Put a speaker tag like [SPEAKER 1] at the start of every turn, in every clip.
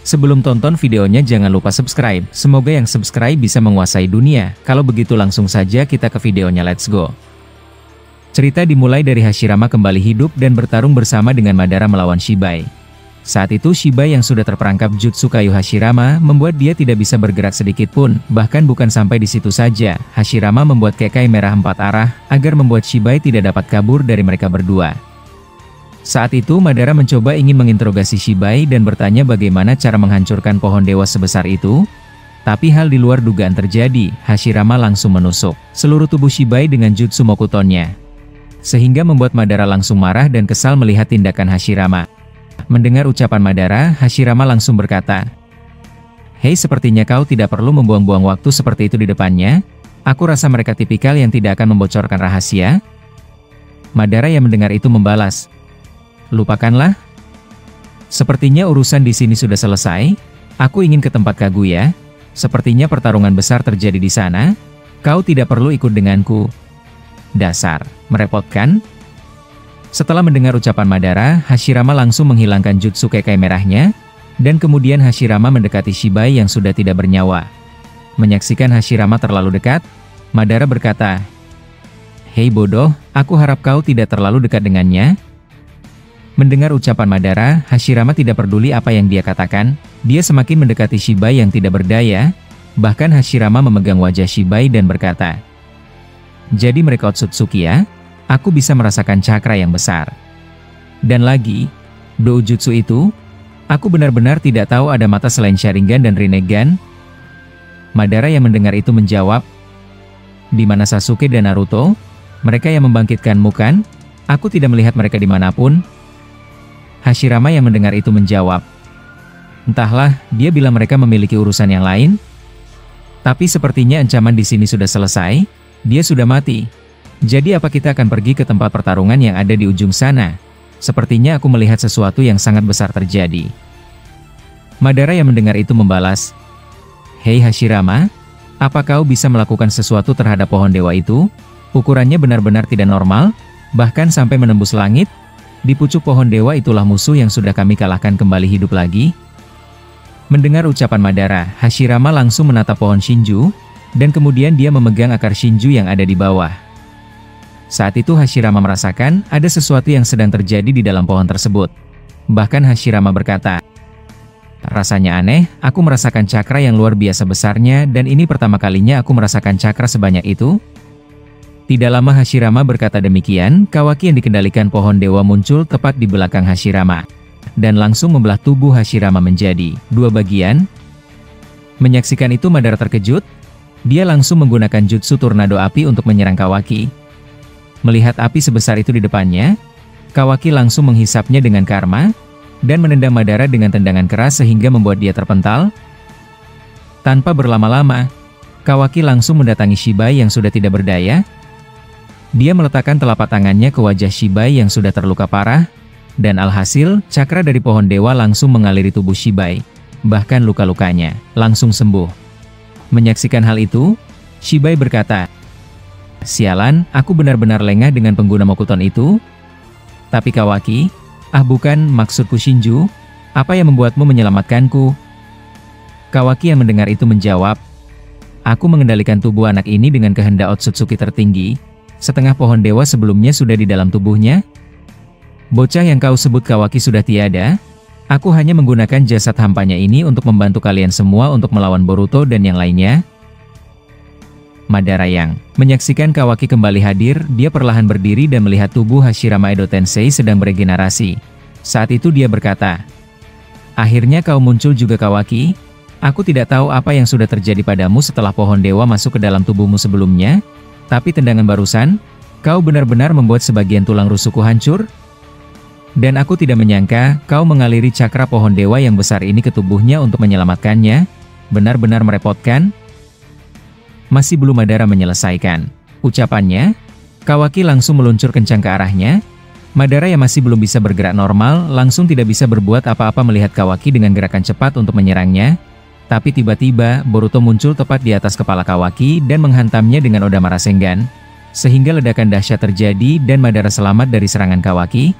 [SPEAKER 1] Sebelum tonton videonya jangan lupa subscribe, semoga yang subscribe bisa menguasai dunia. Kalau begitu langsung saja kita ke videonya, let's go. Cerita dimulai dari Hashirama kembali hidup dan bertarung bersama dengan Madara melawan Shibai. Saat itu Shibai yang sudah terperangkap jutsu kayu Hashirama membuat dia tidak bisa bergerak sedikit pun. Bahkan bukan sampai di situ saja, Hashirama membuat kekai merah 4 arah agar membuat Shibai tidak dapat kabur dari mereka berdua. Saat itu Madara mencoba ingin menginterogasi Shibai dan bertanya bagaimana cara menghancurkan pohon dewa sebesar itu. Tapi hal di luar dugaan terjadi, Hashirama langsung menusuk seluruh tubuh Shibai dengan jutsu Mokuton-nya. Sehingga membuat Madara langsung marah dan kesal melihat tindakan Hashirama. Mendengar ucapan Madara, Hashirama langsung berkata, "Hei, sepertinya kau tidak perlu membuang-buang waktu seperti itu di depannya. Aku rasa mereka tipikal yang tidak akan membocorkan rahasia." Madara yang mendengar itu membalas, "Lupakanlah. Sepertinya urusan di sini sudah selesai. Aku ingin ke tempat Kaguya. Sepertinya pertarungan besar terjadi di sana. Kau tidak perlu ikut denganku." Dasar, merepotkan. Setelah mendengar ucapan Madara, Hashirama langsung menghilangkan jutsu kekai merahnya, dan kemudian Hashirama mendekati Shibai yang sudah tidak bernyawa. Menyaksikan Hashirama terlalu dekat, Madara berkata, "Hei bodoh, aku harap kau tidak terlalu dekat dengannya." Mendengar ucapan Madara, Hashirama tidak peduli apa yang dia katakan, dia semakin mendekati Shibai yang tidak berdaya. Bahkan Hashirama memegang wajah Shibai dan berkata, "Jadi mereka Otsutsuki ya? Aku bisa merasakan cakra yang besar. Dan lagi, doujutsu itu? Aku benar-benar tidak tahu ada mata selain Sharingan dan Rinnegan." Madara yang mendengar itu menjawab, "Di mana Sasuke dan Naruto? Mereka yang membangkitkanmu kan? Aku tidak melihat mereka dimanapun." Hashirama yang mendengar itu menjawab, "Entahlah, dia bilang mereka memiliki urusan yang lain. Tapi sepertinya ancaman di sini sudah selesai, dia sudah mati. Jadi apa kita akan pergi ke tempat pertarungan yang ada di ujung sana? Sepertinya aku melihat sesuatu yang sangat besar terjadi." Madara yang mendengar itu membalas, "Hei Hashirama, apa kau bisa melakukan sesuatu terhadap pohon dewa itu? Ukurannya benar-benar tidak normal, bahkan sampai menembus langit. Di pucuk pohon dewa itulah musuh yang sudah kami kalahkan kembali hidup lagi." Mendengar ucapan Madara, Hashirama langsung menatap pohon Shinju, dan kemudian dia memegang akar Shinju yang ada di bawah. Saat itu Hashirama merasakan ada sesuatu yang sedang terjadi di dalam pohon tersebut. Bahkan Hashirama berkata, "Rasanya aneh, aku merasakan cakra yang luar biasa besarnya dan ini pertama kalinya aku merasakan cakra sebanyak itu." Tidak lama Hashirama berkata demikian, kawaki yang dikendalikan pohon dewa muncul tepat di belakang Hashirama. Dan langsung membelah tubuh Hashirama menjadi 2 bagian. Menyaksikan itu Madara terkejut. Dia langsung menggunakan jutsu tornado api untuk menyerang kawaki. Melihat api sebesar itu di depannya, kawaki langsung menghisapnya dengan karma, dan menendang Madara dengan tendangan keras sehingga membuat dia terpental. Tanpa berlama-lama, kawaki langsung mendatangi Shibai yang sudah tidak berdaya. Dia meletakkan telapak tangannya ke wajah Shibai yang sudah terluka parah, dan alhasil, cakra dari pohon dewa langsung mengaliri tubuh Shibai. Bahkan luka-lukanya langsung sembuh. Menyaksikan hal itu, Shibai berkata, "Sialan, aku benar-benar lengah dengan pengguna Mokuton itu. Tapi Kawaki, bukan maksudku Shinju, apa yang membuatmu menyelamatkanku?" Kawaki yang mendengar itu menjawab, "Aku mengendalikan tubuh anak ini dengan kehendak Otsutsuki tertinggi. Setengah pohon dewa sebelumnya sudah di dalam tubuhnya. Bocah yang kau sebut Kawaki sudah tiada. Aku hanya menggunakan jasad hampanya ini untuk membantu kalian semua untuk melawan Boruto dan yang lainnya." Madara yang menyaksikan Kawaki kembali hadir, dia perlahan berdiri dan melihat tubuh Hashirama Edo Tensei sedang beregenerasi. Saat itu dia berkata, "Akhirnya kau muncul juga Kawaki. Aku tidak tahu apa yang sudah terjadi padamu setelah pohon dewa masuk ke dalam tubuhmu sebelumnya. Tapi tendangan barusan, kau benar-benar membuat sebagian tulang rusukku hancur. Dan aku tidak menyangka kau mengaliri cakra pohon dewa yang besar ini ke tubuhnya untuk menyelamatkannya. Benar-benar merepotkan." Masih belum Madara menyelesaikan ucapannya, Kawaki langsung meluncur kencang ke arahnya. Madara yang masih belum bisa bergerak normal, langsung tidak bisa berbuat apa-apa melihat Kawaki dengan gerakan cepat untuk menyerangnya. Tapi tiba-tiba, Boruto muncul tepat di atas kepala Kawaki dan menghantamnya dengan Odama Rasengan. Sehingga ledakan dahsyat terjadi dan Madara selamat dari serangan Kawaki.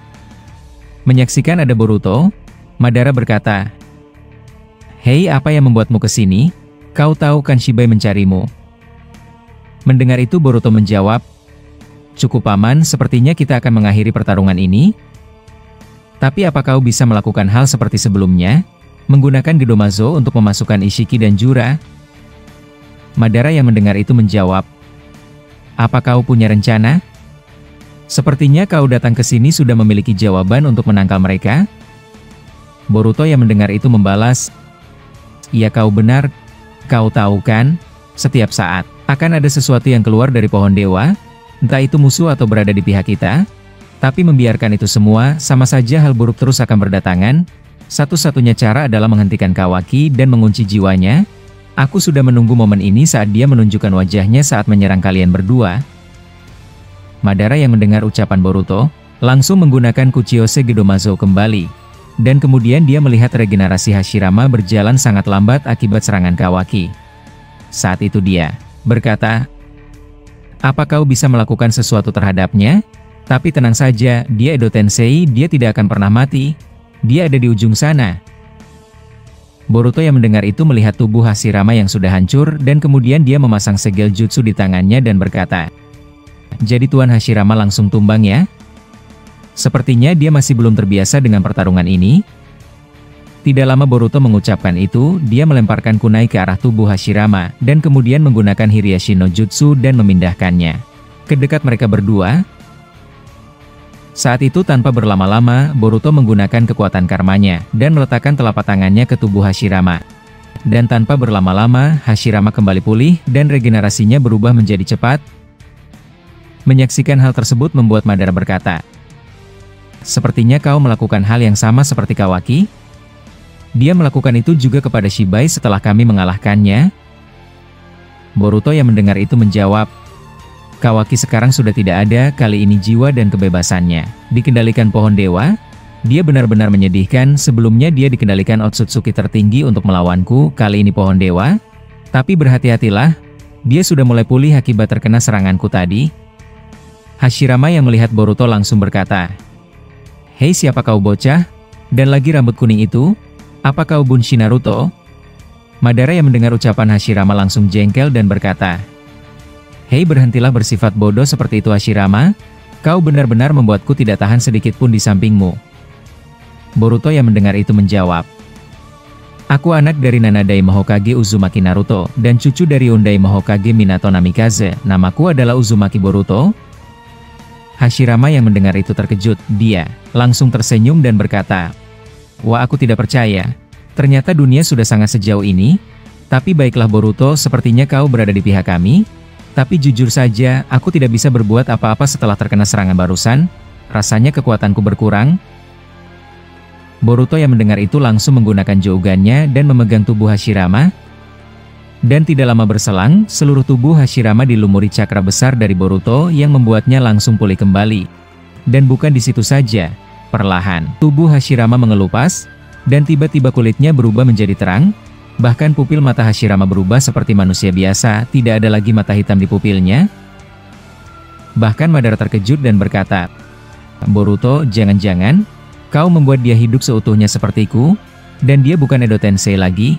[SPEAKER 1] Menyaksikan ada Boruto, Madara berkata, Hei, apa yang membuatmu ke sini? Kau tahu kan Shibai mencarimu. Mendengar itu Boruto menjawab, cukup paman, sepertinya kita akan mengakhiri pertarungan ini. Tapi apa kau bisa melakukan hal seperti sebelumnya? Menggunakan Gedomazo untuk memasukkan Ishiki dan Jura? Madara yang mendengar itu menjawab, apa kau punya rencana? Sepertinya kau datang ke sini sudah memiliki jawaban untuk menangkal mereka. Boruto yang mendengar itu membalas, iya kau benar, kau tahu kan, setiap saat akan ada sesuatu yang keluar dari pohon dewa, entah itu musuh atau berada di pihak kita. Tapi membiarkan itu semua, sama saja hal buruk terus akan berdatangan. Satu-satunya cara adalah menghentikan Kawaki dan mengunci jiwanya. Aku sudah menunggu momen ini saat dia menunjukkan wajahnya saat menyerang kalian berdua. Madara yang mendengar ucapan Boruto, langsung menggunakan Kuchiyose Gedomazo kembali. Dan kemudian dia melihat regenerasi Hashirama berjalan sangat lambat akibat serangan Kawaki. Saat itu dia berkata, apa kau bisa melakukan sesuatu terhadapnya? Tapi tenang saja, dia Edo Tensei, dia tidak akan pernah mati. Dia ada di ujung sana. Boruto yang mendengar itu melihat tubuh Hashirama yang sudah hancur dan kemudian dia memasang segel jutsu di tangannya dan berkata, jadi Tuan Hashirama langsung tumbang ya? Sepertinya dia masih belum terbiasa dengan pertarungan ini. Tidak lama Boruto mengucapkan itu, dia melemparkan kunai ke arah tubuh Hashirama dan kemudian menggunakan Hiriashi no Jutsu dan memindahkannya ke dekat mereka berdua. Saat itu tanpa berlama-lama, Boruto menggunakan kekuatan karmanya dan meletakkan telapak tangannya ke tubuh Hashirama. Dan tanpa berlama-lama, Hashirama kembali pulih dan regenerasinya berubah menjadi cepat. Menyaksikan hal tersebut membuat Madara berkata, sepertinya kau melakukan hal yang sama seperti Kawaki. Dia melakukan itu juga kepada Shibai setelah kami mengalahkannya. Boruto yang mendengar itu menjawab, Kawaki sekarang sudah tidak ada, kali ini jiwa dan kebebasannya dikendalikan pohon dewa. Dia benar-benar menyedihkan, sebelumnya dia dikendalikan Otsutsuki tertinggi untuk melawanku, kali ini pohon dewa. Tapi berhati-hatilah, dia sudah mulai pulih akibat terkena seranganku tadi. Hashirama yang melihat Boruto langsung berkata, hei siapa kau bocah? Dan lagi rambut kuning itu? Apa kau Bunshi Naruto? Madara yang mendengar ucapan Hashirama langsung jengkel dan berkata, hei berhentilah bersifat bodoh seperti itu Hashirama, kau benar-benar membuatku tidak tahan sedikit pun di sampingmu. Boruto yang mendengar itu menjawab, aku anak dari Nanadai Mahokage Uzumaki Naruto, dan cucu dari Undai Mahokage Minato Namikaze, namaku adalah Uzumaki Boruto. Hashirama yang mendengar itu terkejut, dia langsung tersenyum dan berkata, wah aku tidak percaya, ternyata dunia sudah sangat sejauh ini. Tapi baiklah Boruto, sepertinya kau berada di pihak kami. Tapi jujur saja, aku tidak bisa berbuat apa-apa setelah terkena serangan barusan, rasanya kekuatanku berkurang. Boruto yang mendengar itu langsung menggunakan Jougannya dan memegang tubuh Hashirama. Dan tidak lama berselang, seluruh tubuh Hashirama dilumuri cakra besar dari Boruto yang membuatnya langsung pulih kembali. Dan bukan di situ saja, perlahan, tubuh Hashirama mengelupas, dan tiba-tiba kulitnya berubah menjadi terang. Bahkan pupil mata Hashirama berubah seperti manusia biasa, tidak ada lagi mata hitam di pupilnya. Bahkan Madara terkejut dan berkata, Boruto, jangan-jangan kau membuat dia hidup seutuhnya sepertiku, dan dia bukan Edo Tensei lagi.